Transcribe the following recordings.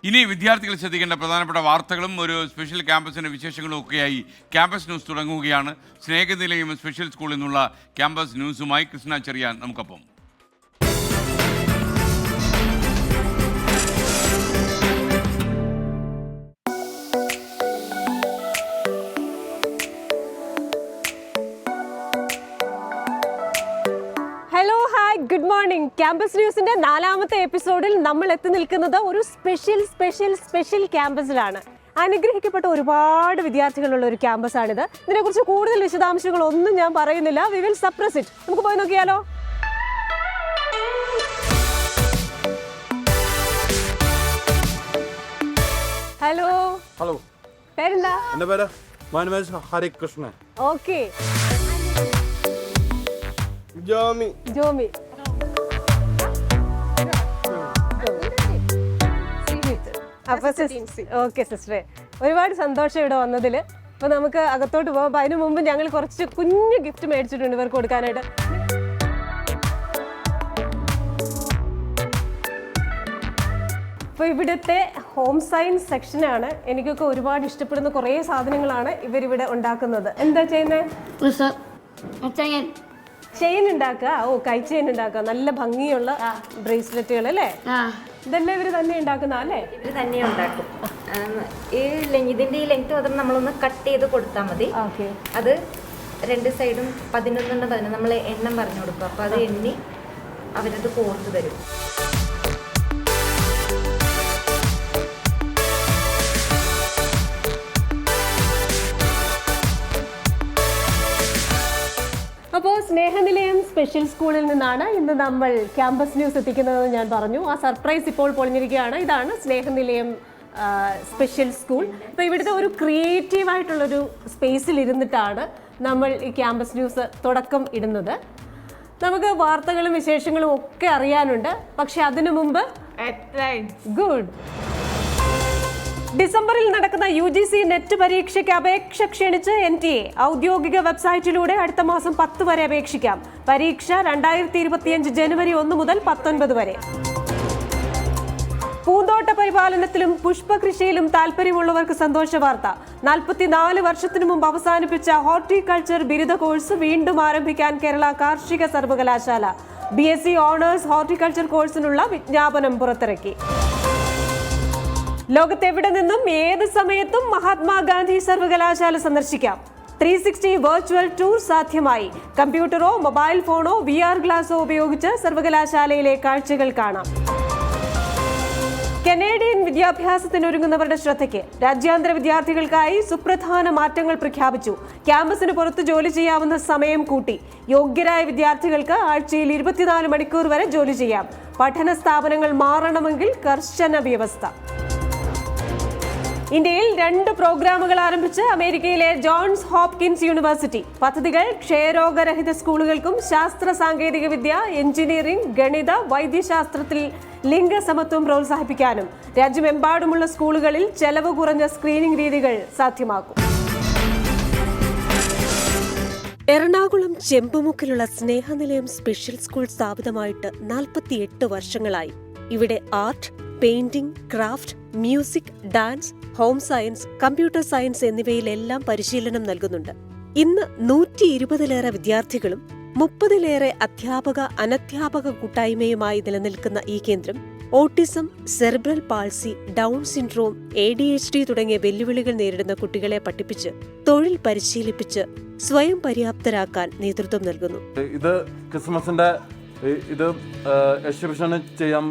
ഇനി വിദ്യാർത്ഥികൾ ശ്രദ്ധിക്കേണ്ട പ്രധാനപ്പെട്ട വാർത്തകളും ഒരു സ്പെഷ്യൽ ക്യാമ്പസിൻ്റെ വിശേഷങ്ങളും ഒക്കെയായി ക്യാമ്പസ് ന്യൂസ് തുടങ്ങുകയാണ്. സ്നേഹനിലയം സ്പെഷ്യൽ സ്കൂളിൽ നിന്നുള്ള ക്യാമ്പസ് ന്യൂസുമായി കൃഷ്ണ ചെറിയാൻ നമുക്കൊപ്പം. Hello hi good morning. Campus ന്യൂസിന്റെ 4ാമത്തെ എപ്പിസോഡിൽ നമ്മൾ എത്തി നിൽക്കുന്നത് ഒരു സ്പെഷ്യൽ ക്യാമ്പസിലാണ്. അനുഗ്രഹിക്കപ്പെട്ട ഒരുപാട് വിദ്യാർത്ഥികളുള്ള ഒരു ക്യാമ്പസാണിത്. ഇതിനെക്കുറിച്ച് കൂടുതൽ വിശദാംശങ്ങളൊന്നും ഞാൻ പറയുന്നില്ല. We will suppress it. നമുക്ക് പോയി നോക്കിയാലോ? ഹലോ ഹലോ, പേരെന്താ? എൻ്റെ പേര് ഹരികൃഷ്ണൻ. ഓക്കെ, ജോമി. ഓക്കെ സിസ്റ്ററെ, ഒരുപാട് സന്തോഷം ഇവിടെ വന്നതിൽ. അപ്പോൾ നമുക്ക് അകത്തോട്ട് പോകാം. അപ്പോൾ അതിനു മുമ്പ് ഞങ്ങൾ കുറച്ച് കുഞ്ഞു ഗിഫ്റ്റ് മേടിച്ചിട്ടുണ്ട് ഇവർക്ക് കൊടുക്കാനായിട്ട്. അപ്പോൾ ഇവിടുത്തെ ഹോം സയൻസ് സെക്ഷനാണ്. എനിക്കൊക്കെ ഒരുപാട് ഇഷ്ടപ്പെടുന്ന കുറേ സാധനങ്ങളാണ് ഇവരിവിടെ ഉണ്ടാക്കുന്നത്. എന്താ ചെയ്യുന്നത്? ചെയിൻ ഉണ്ടാക്കുക. ഓ, കൈ ചെയിൻ ഉണ്ടാക്കുക. നല്ല ഭംഗിയുള്ള ബ്രേസ്ലെറ്റുകൾ അല്ലേ? ഇതെല്ലാം ഇവര് തന്നെ ഉണ്ടാക്കുന്ന അല്ലേ? ഇവര് തന്നെ ഉണ്ടാക്കും. ഇതിന്റെ ഈ ലെങ്ത് മാത്രം നമ്മളൊന്ന് കട്ട് ചെയ്ത് കൊടുത്താൽ മതി. അത് 2 സൈഡും 11 നമ്മൾ എണ്ണം പറഞ്ഞു കൊടുക്കും. അപ്പൊ അത് എണ്ണി അവരത് കോർത്ത് തരും. അപ്പോൾ സ്നേഹനിലയം സ്പെഷ്യൽ സ്കൂളിൽ നിന്നാണ് ഇന്ന് നമ്മൾ ക്യാമ്പസ് ന്യൂസ് എത്തിക്കുന്നതെന്ന് ഞാൻ പറഞ്ഞു. ആ സർപ്രൈസ് ഇപ്പോൾ പൊളിഞ്ഞിരിക്കുകയാണ്. ഇതാണ് സ്നേഹനിലയം സ്പെഷ്യൽ സ്കൂൾ. അപ്പോൾ ഇവിടുത്തെ ഒരു ക്രിയേറ്റീവായിട്ടുള്ളൊരു സ്പേസിൽ ഇരുന്നിട്ടാണ് നമ്മൾ ഈ ക്യാമ്പസ് ന്യൂസ് തുടക്കം ഇടുന്നത്. നമുക്ക് വാർത്തകളും വിശേഷങ്ങളും ഒക്കെ അറിയാനുണ്ട്. പക്ഷെ അതിനു മുമ്പ് ഗുഡ്. ഡിസംബറിൽ നടക്കുന്ന UGC നെറ്റ് പരീക്ഷയ്ക്ക് അപേക്ഷ ക്ഷണിച്ച് NTA. ഔദ്യോഗിക വെബ്സൈറ്റിലൂടെ അടുത്ത മാസം 10 വരെ അപേക്ഷിക്കാം. പരീക്ഷ 2025 ജനുവരി 1 മുതൽ 19 വരെ. പൂന്തോട്ട പരിപാലനത്തിലും പുഷ്പകൃഷിയിലും താല്പര്യമുള്ളവർക്ക് സന്തോഷ വാർത്ത. 44 വർഷത്തിനു മുമ്പ് അവസാനിപ്പിച്ച ഹോർട്ടിക്കൾച്ചർ ബിരുദ കോഴ്സ് വീണ്ടും ആരംഭിക്കാൻ കേരള കാർഷിക സർവകലാശാല BSc ഓണേഴ്സ് ഹോർട്ടിക്കൾച്ചർ കോഴ്സിനുള്ള വിജ്ഞാപനം പുറത്തിറക്കി. ലോകത്തെവിടെ നിന്നും ഏത് സമയത്തും മഹാത്മാഗാന്ധി സർവകലാശാല സന്ദർശിക്കാം. 360 വെർച്വൽ ടൂർ സാധ്യമായി. കമ്പ്യൂട്ടറോ മൊബൈൽ ഫോണോ VR ഗ്ലാസോ ഉപയോഗിച്ച് സർവകലാശാലയിലെ കാഴ്ചകൾ കാണാം. കനേഡിയൻ വിദ്യാഭ്യാസത്തിനൊരുങ്ങുന്നവരുടെ ശ്രദ്ധയ്ക്ക്. രാജ്യാന്തര വിദ്യാർത്ഥികൾക്കായി സുപ്രധാന മാറ്റങ്ങൾ പ്രഖ്യാപിച്ചു. ക്യാമ്പസിന് പുറത്ത് ജോലി ചെയ്യാവുന്ന സമയം കൂട്ടി. യോഗ്യരായ വിദ്യാർത്ഥികൾക്ക് ആഴ്ചയിൽ 24 മണിക്കൂർ വരെ ജോലി ചെയ്യാം. പഠന സ്ഥാപനങ്ങൾ മാറണമെങ്കിൽ കർശന വ്യവസ്ഥ. ഇന്ത്യയിൽ 2 പ്രോഗ്രാമുകൾ ആരംഭിച്ച് അമേരിക്കയിലെ ജോൺസ് ഹോപ്കിൻസ് യൂണിവേഴ്സിറ്റി. പദ്ധതികൾ ക്ഷയരോഗരഹിത സ്കൂളുകൾക്കും ശാസ്ത്ര സാങ്കേതിക വിദ്യ, എഞ്ചിനീയറിംഗ്, ഗണിത, വൈദ്യശാസ്ത്രത്തിൽ ലിംഗസമത്വം പ്രോത്സാഹിപ്പിക്കാനും രാജ്യമെമ്പാടുമുള്ള സ്കൂളുകളിൽ ചെലവ് കുറഞ്ഞ സ്ക്രീനിംഗ് രീതികൾ സാധ്യമാക്കും. എറണാകുളം ചെമ്പുമുക്കിലുള്ള സ്നേഹനിലയം സ്പെഷ്യൽ സ്കൂൾ സ്ഥാപിതമായിട്ട് 48 വർഷങ്ങളായി. ഇവിടെ art, painting, craft, music, dance, home science, computer science എന്നിവയിലെല്ലാം പരിശീലനം നൽകുന്നുണ്ട്. ഇന്ന് 120-ലേറെ വിദ്യാർത്ഥികളും 30-ലേറെ അധ്യാപക അനധ്യാപക കൂട്ടായ്മയുമായി നിലനിൽക്കുന്ന ഈ കേന്ദ്രം autism, cerebral palsy, down syndrome, ADHD തുടങ്ങിയ വെല്ലുവിളികൾ നേരിടുന്ന കുട്ടികളെ പഠിപ്പിച്ച് തൊഴിൽ പരിശീലിപ്പിച്ച് സ്വയം പര്യാപ്തരാക്കാൻ നേതൃത്വം നൽകുന്നു. ഇത് ക്രിസ്മസിന്റെ എക്സിബിഷൻ ചെയ്യാൻ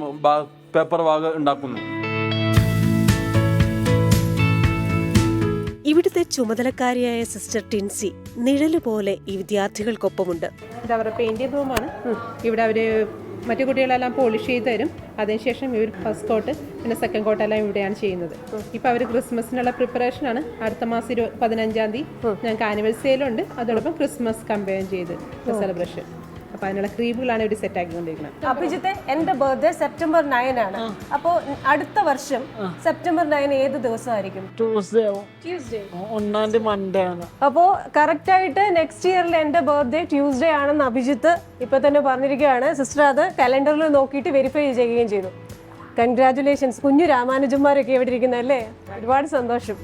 പേപ്പർ വാഗ് ഉണ്ടാക്കുന്നു. ഇവിടുത്തെ ചുമതലക്കാരിയായ സിസ്റ്റർ ടിൻസി നിഴലുപോലെ ഈ വിദ്യാർത്ഥികൾക്കൊപ്പമുണ്ട്. ഇത് അവരുടെ പെയിന്റിംഗ് റൂമാണ്. ഇവിടെ അവർ മറ്റു കുട്ടികളെല്ലാം പോളിഷ് ചെയ്ത് തരും. അതിനുശേഷം ഇവർ ഫസ്റ്റ് കോട്ട് പിന്നെ സെക്കൻഡ് കോട്ടെല്ലാം ഇവിടെയാണ് ചെയ്യുന്നത്. ഇപ്പം അവർ ക്രിസ്മസിനുള്ള പ്രിപ്പറേഷനാണ്. അടുത്ത മാസം 15-ാം തീയതി ഞങ്ങൾക്ക് ആനുവൽ സെയിലുണ്ട്. അതോടൊപ്പം ക്രിസ്മസ് കമ്പയർ ചെയ്ത് സെലിബ്രേഷൻ. അപ്പോൾ അതിനുള്ള ക്രീമുകളാണ് ഇവിടെ സെറ്റ് ആക്കിക്കൊണ്ടിരിക്കുന്നത്. അഭിജിത്തെ, എൻ്റെ ബർത്ത്ഡേ സെപ്റ്റംബർ 9 ആണ്. അപ്പോൾ അടുത്ത വർഷം സെപ്റ്റംബർ 9 ഏത് ദിവസമായിരിക്കും? ട്യൂസ്ഡേ. 1 മൺഡേ ആണ്. അപ്പോൾ കറക്റ്റ് ആയിട്ട് നെക്സ്റ്റ് ഇയറിൽ എൻ്റെ ബർത്ത്ഡേ ട്യൂസ്ഡേ ആണെന്ന് അഭിജിത്ത് ഇപ്പൊ തന്നെ പറഞ്ഞിരിക്കുകയാണ്. സിസ്റ്റർ അത് കലണ്ടറിൽ നോക്കിയിട്ട് വെരിഫൈ ചെയ്യുകയും ചെയ്തു. കൺഗ്രാറ്റുലേഷൻസ്. കുഞ്ഞു രാമാനുജന്മാരൊക്കെ ഇവിടെ ഇരിക്കുന്നതല്ലേ, ഒരുപാട് സന്തോഷം.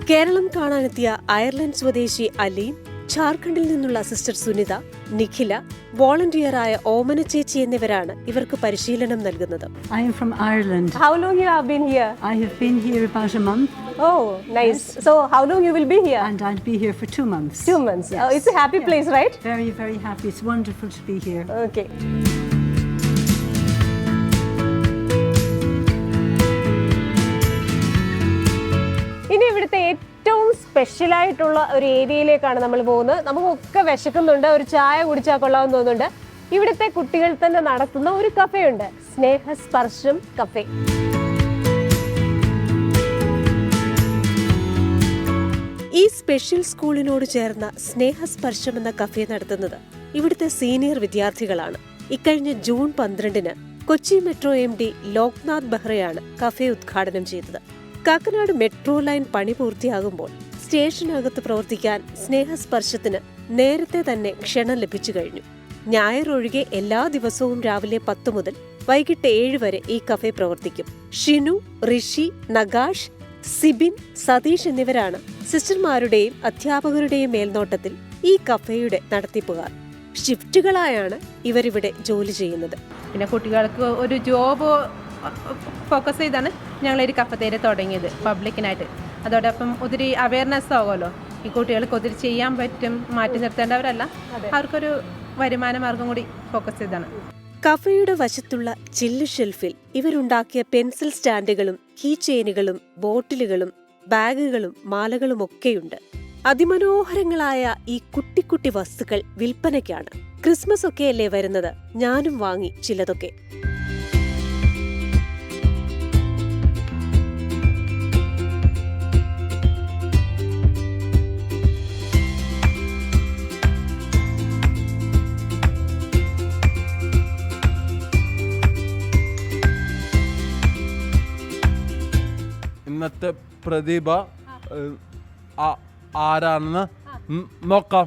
കേരളം കാണാനെത്തിയ അയർലൻഡ് സ്വദേശി അലീൻ, ജാർഖണ്ഡിൽ നിന്നുള്ള സിസ്റ്റർ സുനിത, നിഖില, വോളണ്ടിയറായ ഓമന ചേച്ചി എന്നിവരാണ് ഇവർക്ക് പരിശീലനം നൽകുന്നത്. I am from Ireland. How long you have been here? I have been here about a month Oh, nice. So how long you will be here? and I'll be here for 2 months. 2 months. Yes. Oh, it's a happy place, right? Very, very happy. It's wonderful to be here. Okay. ഇനി ഇവിടുത്തെ ഏറ്റവും സ്പെഷ്യലായിട്ടുള്ള ഒരു ഏരിയയിലേക്കാണ് നമ്മൾ പോകുന്നത്. നമുക്കൊക്കെ വിശക്കുന്നുണ്ട്, ഒരു ചായ കുടിച്ചാൽ കൊള്ളാമെന്ന് തോന്നുന്നുണ്ട്. ഇവിടുത്തെ കുട്ടികൾ തന്നെ നടത്തുന്ന ഒരു കഫേ ഉണ്ട്, സ്നേഹസ്പർശം കഫേ. ഈ സ്പെഷ്യൽ സ്കൂളിനോട് ചേർന്ന സ്നേഹസ്പർശം എന്ന കഫേ നടത്തുന്നത് ഇവിടുത്തെ സീനിയർ വിദ്യാർത്ഥികളാണ്. ഇക്കഴിഞ്ഞ ജൂൺ 12-ന് കൊച്ചി മെട്രോ MD ലോക്നാഥ് ബെഹ്റയാണ് കഫേ ഉദ്ഘാടനം ചെയ്തത്. കാക്കനാട് മെട്രോ ലൈൻ പണി പൂർത്തിയാകുമ്പോൾ സ്റ്റേഷനകത്ത് പ്രവർത്തിക്കാൻ സ്നേഹസ്പർശത്തിന് നേരത്തെ തന്നെ ക്ഷണം ലഭിച്ചു കഴിഞ്ഞു. ഞായർ ഒഴികെ എല്ലാ ദിവസവും രാവിലെ 10 മുതൽ വൈകിട്ട് 7 വരെ ഈ കഫേ പ്രവർത്തിക്കും. ഷിനു, ഋഷി, നഗാഷ്, സിബിൻ, സതീഷ് എന്നിവരാണ് സിസ്റ്റർമാരുടെയും അധ്യാപകരുടെയും മേൽനോട്ടത്തിൽ ഈ കഫേയുടെ നടത്തിപ്പുകാർ. ഷിഫ്റ്റുകളായാണ് ഇവരിവിടെ ജോലി ചെയ്യുന്നത്. പിന്നെ കുട്ടികൾക്ക് ഒരു ജോബ് ഫോക്കസ് ചെയ്താണ് ഞങ്ങളൊരു കഫത്തേര് തുടങ്ങിയത് പബ്ലിക്കിനായിട്ട്. അതോടൊപ്പം ഒത്തിരി അവയർനെസ് ആകുമല്ലോ, ഈ കുട്ടികൾക്ക് ഒത്തിരി ചെയ്യാൻ പറ്റും, മാറ്റി നിർത്തേണ്ടവരല്ല, അവർക്കൊരു വരുമാന മാർഗം കൂടി ഫോക്കസ് ചെയ്താണ്. കഫേയുടെ വശത്തുള്ള ചില്ല് ഷെൽഫിൽ ഇവരുണ്ടാക്കിയ പെൻസിൽ സ്റ്റാൻഡുകളും കീ ചെയിനുകളും ബോട്ടിലുകളും ബാഗുകളും മാലകളും ഒക്കെയുണ്ട്. അതിമനോഹരങ്ങളായ ഈ കുട്ടി വസ്തുക്കൾ വിൽപ്പനയ്ക്കാണ്. ക്രിസ്മസ് ഒക്കെയല്ലേ വരുന്നത്, ഞാനും വാങ്ങി ചിലതൊക്കെ. ഇന്നത്തെ പ്രതിഭ ആരാണെന്ന് നോക്കാം.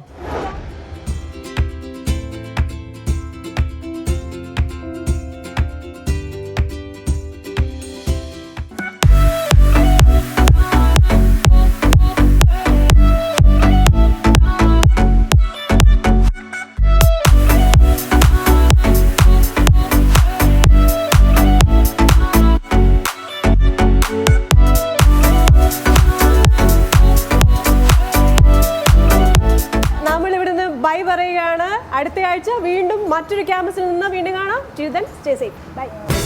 അടുത്ത ആഴ്ച വീണ്ടും മറ്റൊരു ക്യാമ്പസിൽ നിന്ന് വീണ്ടും കാണാം. Till then, stay safe. Bye.